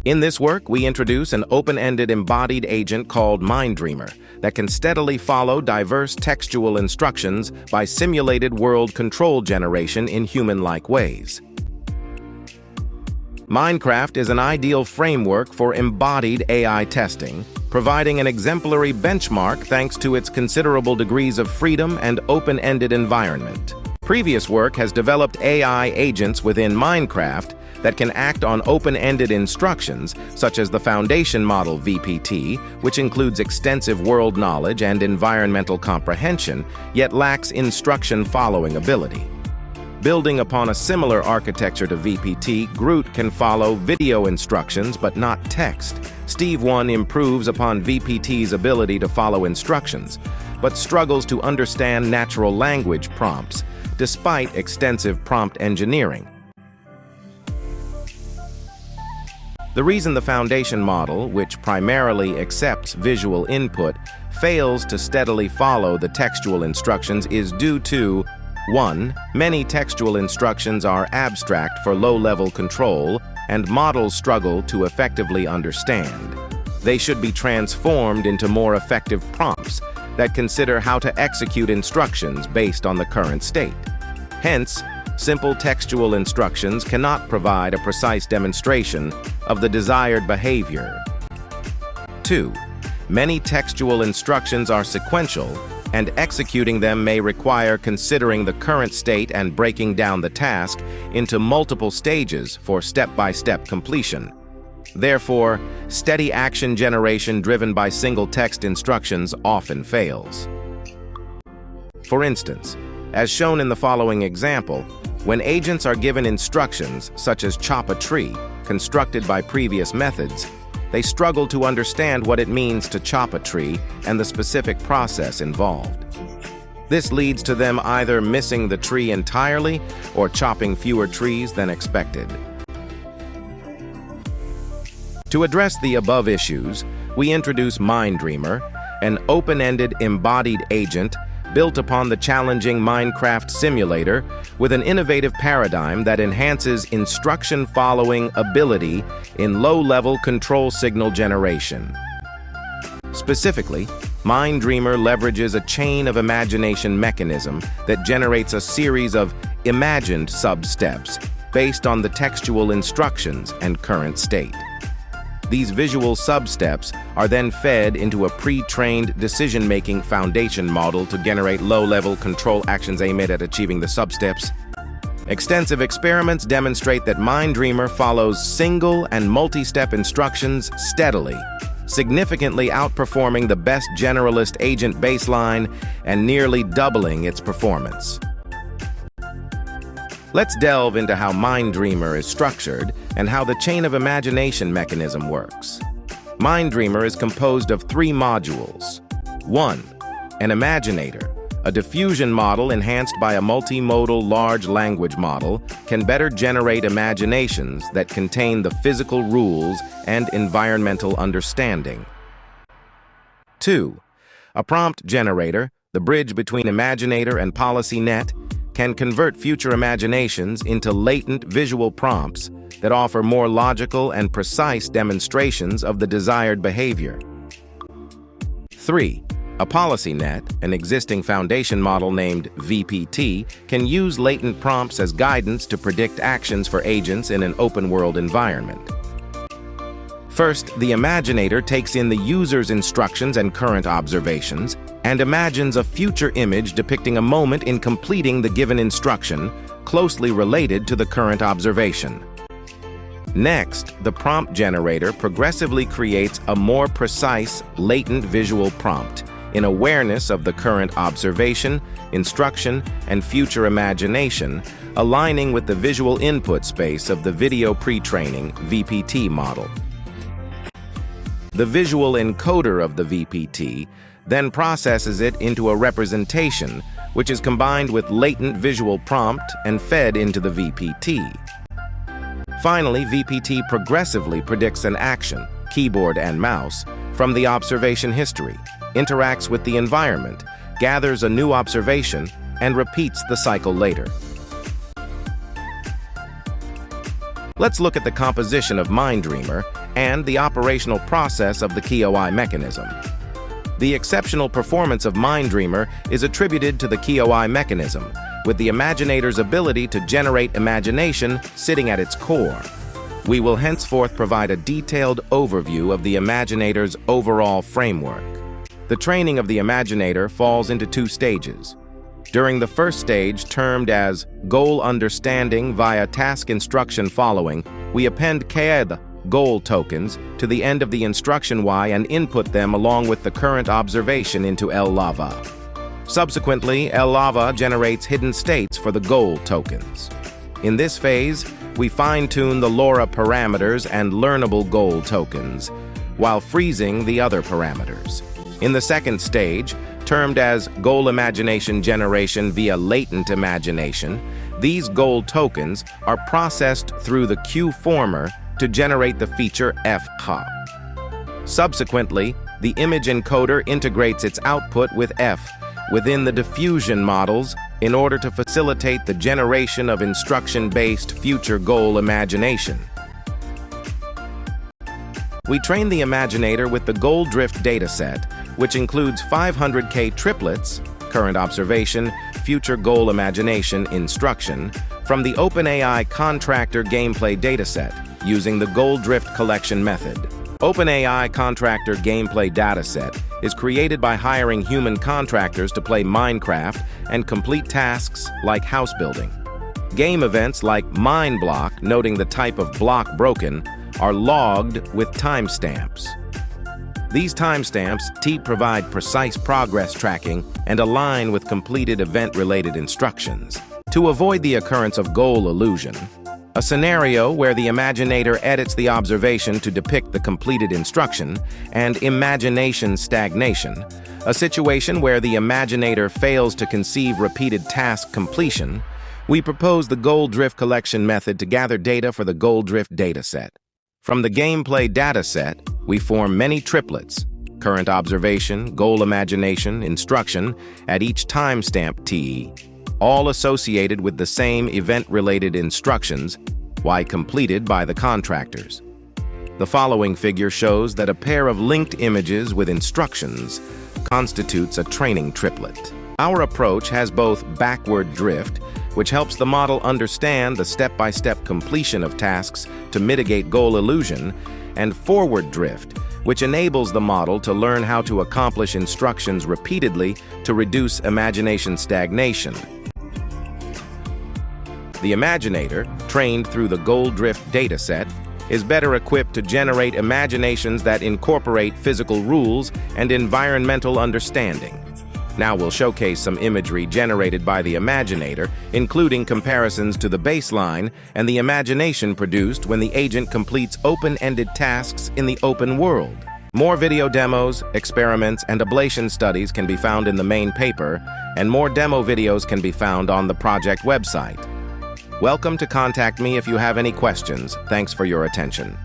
In this work, we introduce an open-ended embodied agent called MineDreamer that can steadily follow diverse textual instructions by simulated world control generation in human-like ways. Minecraft is an ideal framework for embodied AI testing, providing an exemplary benchmark thanks to its considerable degrees of freedom and open-ended environment. Previous work has developed AI agents within Minecraft that can act on open-ended instructions, such as the Foundation Model VPT, which includes extensive world knowledge and environmental comprehension, yet lacks instruction-following ability. Building upon a similar architecture to VPT, Groot can follow video instructions but not text. Steve 1 improves upon VPT's ability to follow instructions, but struggles to understand natural language prompts, despite extensive prompt engineering. The reason the Foundation model, which primarily accepts visual input, fails to steadily follow the textual instructions is due to 1. Many textual instructions are abstract for low-level control, and models struggle to effectively understand. They should be transformed into more effective prompts that consider how to execute instructions based on the current state. Hence, simple textual instructions cannot provide a precise demonstration of the desired behavior. 2. Many textual instructions are sequential, and executing them may require considering the current state and breaking down the task into multiple stages for step-by-step completion. Therefore, steady action generation driven by single text instructions often fails. For instance, as shown in the following example, when agents are given instructions such as chop a tree, constructed by previous methods, they struggle to understand what it means to chop a tree and the specific process involved. This leads to them either missing the tree entirely or chopping fewer trees than expected. To address the above issues, we introduce MineDreamer, an open-ended embodied agent built upon the challenging Minecraft simulator with an innovative paradigm that enhances instruction-following ability in low-level control signal generation. Specifically, MineDreamer leverages a chain of imagination mechanism that generates a series of imagined sub-steps based on the textual instructions and current state. These visual sub-steps are then fed into a pre-trained decision-making foundation model to generate low-level control actions aimed at achieving the sub-steps. Extensive experiments demonstrate that MineDreamer follows single and multi-step instructions steadily, significantly outperforming the best generalist agent baseline and nearly doubling its performance. Let's delve into how MineDreamer is structured and how the chain of imagination mechanism works. MineDreamer is composed of 3 modules. 1. An imaginator, a diffusion model enhanced by a multimodal large language model, can better generate imaginations that contain the physical rules and environmental understanding. 2. A prompt generator, the bridge between imaginator and policy net, can convert future imaginations into latent visual prompts that offer more logical and precise demonstrations of the desired behavior. 3. A policy net, an existing foundation model named VPT, can use latent prompts as guidance to predict actions for agents in an open-world environment. First, the imaginator takes in the user's instructions and current observations and imagines a future image depicting a moment in completing the given instruction closely related to the current observation. Next, the prompt generator progressively creates a more precise, latent visual prompt in awareness of the current observation, instruction, and future imagination, aligning with the visual input space of the video pre-training VPT model. The visual encoder of the VPT then processes it into a representation, which is combined with latent visual prompt and fed into the VPT. Finally, VPT progressively predicts an action, keyboard and mouse, from the observation history, interacts with the environment, gathers a new observation, and repeats the cycle later. Let's look at the composition of MineDreamer and the operational process of the KOI mechanism. The exceptional performance of MineDreamer is attributed to the KOI mechanism, with the Imaginator's ability to generate imagination sitting at its core. We will henceforth provide a detailed overview of the Imaginator's overall framework. The training of the Imaginator falls into two stages. During the first stage, termed as goal understanding via task instruction following, we append KAID goal tokens to the end of the instruction Y and input them along with the current observation into LLava. Subsequently, LLava generates hidden states for the goal tokens. In this phase, we fine-tune the LoRa parameters and learnable goal tokens, while freezing the other parameters. In the second stage, termed as goal imagination generation via latent imagination, these goal tokens are processed through the Q-former to generate the feature F-ha. Subsequently, the image encoder integrates its output with F within the diffusion models in order to facilitate the generation of instruction-based future goal imagination. We train the Imaginator with the goal drift dataset, which includes 500K triplets, current observation, future goal imagination, instruction, from the OpenAI Contractor gameplay dataset using the goal drift collection method. OpenAI Contractor gameplay dataset is created by hiring human contractors to play Minecraft and complete tasks like house building. Game events like Mine Block, noting the type of block broken, are logged with timestamps. These timestamps provide precise progress tracking and align with completed event-related instructions. To avoid the occurrence of goal illusion, a scenario where the Imaginator edits the observation to depict the completed instruction, and imagination stagnation, a situation where the Imaginator fails to conceive repeated task completion, we propose the goal drift collection method to gather data for the goal drift dataset. From the gameplay dataset, we form many triplets, current observation, goal imagination, instruction, at each timestamp T, all associated with the same event-related instructions, Y completed by the contractors. The following figure shows that a pair of linked images with instructions constitutes a training triplet. Our approach has both backward drift, which helps the model understand the step-by-step completion of tasks to mitigate goal illusion, and forward drift, which enables the model to learn how to accomplish instructions repeatedly to reduce imagination stagnation. The Imaginator, trained through the goal drift dataset, is better equipped to generate imaginations that incorporate physical rules and environmental understanding. Now we'll showcase some imagery generated by the Imaginator, including comparisons to the baseline and the imagination produced when the agent completes open-ended tasks in the open world. More video demos, experiments, and ablation studies can be found in the main paper, and more demo videos can be found on the project website. Welcome to contact me if you have any questions. Thanks for your attention.